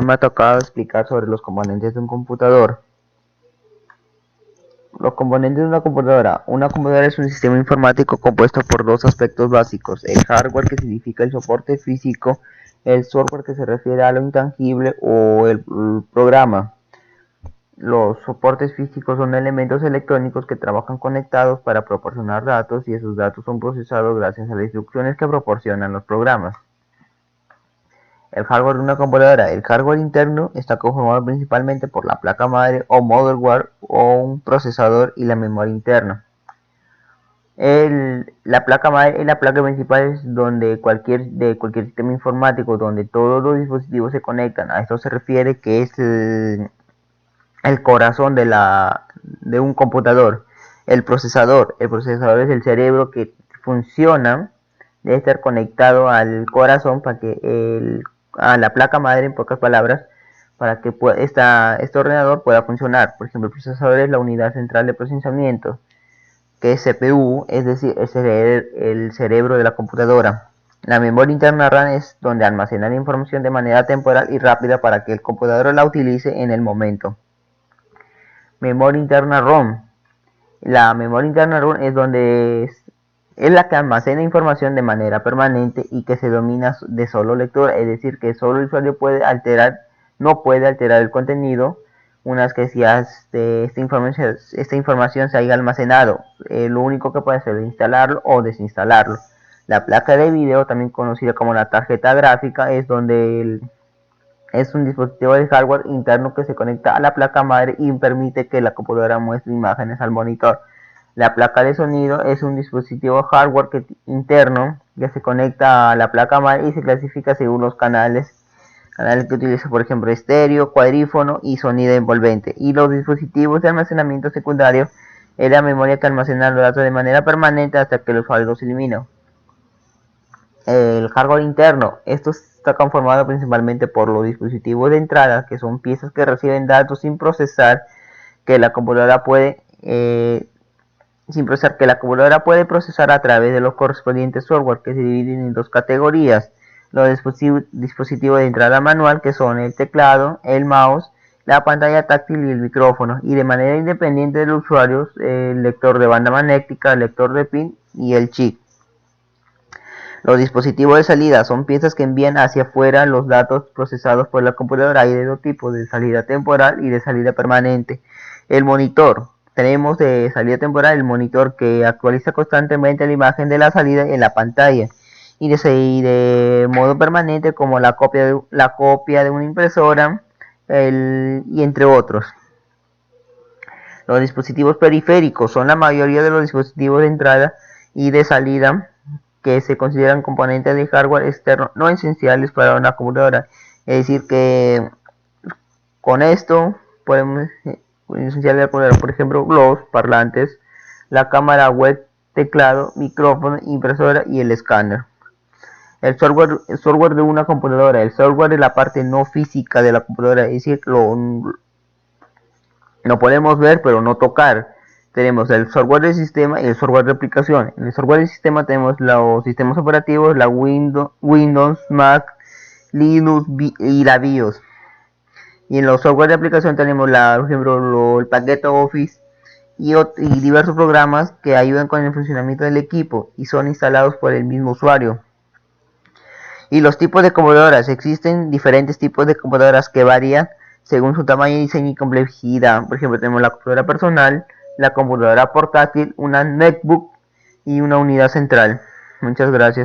Me ha tocado explicar sobre los componentes de un computador. Los componentes de una computadora. Una computadora es un sistema informático compuesto por dos aspectos básicos: el hardware, que significa el soporte físico; el software, que se refiere a lo intangible o el programa. Los soportes físicos son elementos electrónicos que trabajan conectados para proporcionar datos, y esos datos son procesados gracias a las instrucciones que proporcionan los programas. El hardware de una computadora. El hardware interno está conformado principalmente por la placa madre o motherboard, o un procesador, y la memoria interna. La placa madre es la placa principal de cualquier sistema informático, donde todos los dispositivos se conectan. A esto se refiere que es el corazón de un computador. El procesador es el cerebro que funciona, debe estar conectado al corazón para que a la placa madre, en pocas palabras, para que este ordenador pueda funcionar. Por ejemplo, el procesador es la unidad central de procesamiento, que es CPU, es decir, el cerebro de la computadora. La memoria interna RAM es donde almacena la información de manera temporal y rápida para que el computador la utilice en el momento. Memoria interna ROM. La memoria interna ROM es la que almacena información de manera permanente y que se domina de solo lectura, es decir, que solo el usuario no puede alterar el contenido una vez que ya esta información se haya almacenado. Lo único que puede hacer es instalarlo o desinstalarlo. La placa de video, también conocida como la tarjeta gráfica, es un dispositivo de hardware interno que se conecta a la placa madre y permite que la computadora muestre imágenes al monitor. La placa de sonido es un dispositivo hardware interno que se conecta a la placa madre y se clasifica según los canales que utiliza, por ejemplo, estéreo, cuadrífono y sonido envolvente. Y los dispositivos de almacenamiento secundario es la memoria que almacena los datos de manera permanente hasta que el usuario los elimina. El hardware interno. Esto está conformado principalmente por los dispositivos de entrada, que son piezas que reciben datos sin procesar, que la computadora puede procesar a través de los correspondientes software, que se dividen en dos categorías: los dispositivos de entrada manual, que son el teclado, el mouse, la pantalla táctil y el micrófono, y de manera independiente del usuario, el lector de banda magnética, el lector de pin y el chip. Los dispositivos de salida son piezas que envían hacia afuera los datos procesados por la computadora. Hay de dos tipos: de salida temporal y de salida permanente. El monitor. Tenemos de salida temporal el monitor, que actualiza constantemente la imagen de la salida en la pantalla, y de modo permanente, como la copia de una impresora, y entre otros. Los dispositivos periféricos son la mayoría de los dispositivos de entrada y de salida que se consideran componentes de hardware externo no esenciales para una computadora. Es decir, que con esto podemos esencial de la computadora, por ejemplo, los parlantes, la cámara web, teclado, micrófono, impresora y el escáner. El software de una computadora. El software es la parte no física de la computadora, es decir, lo podemos ver pero no tocar. Tenemos el software del sistema y el software de aplicación. En el software del sistema tenemos los sistemas operativos, la Windows, Mac, Linux y la BIOS. Y en los software de aplicación tenemos, por ejemplo, el paquete Office y diversos programas que ayudan con el funcionamiento del equipo y son instalados por el mismo usuario. Y los tipos de computadoras. Existen diferentes tipos de computadoras que varían según su tamaño, diseño y complejidad. Por ejemplo, tenemos la computadora personal, la computadora portátil, una netbook y una unidad central. Muchas gracias.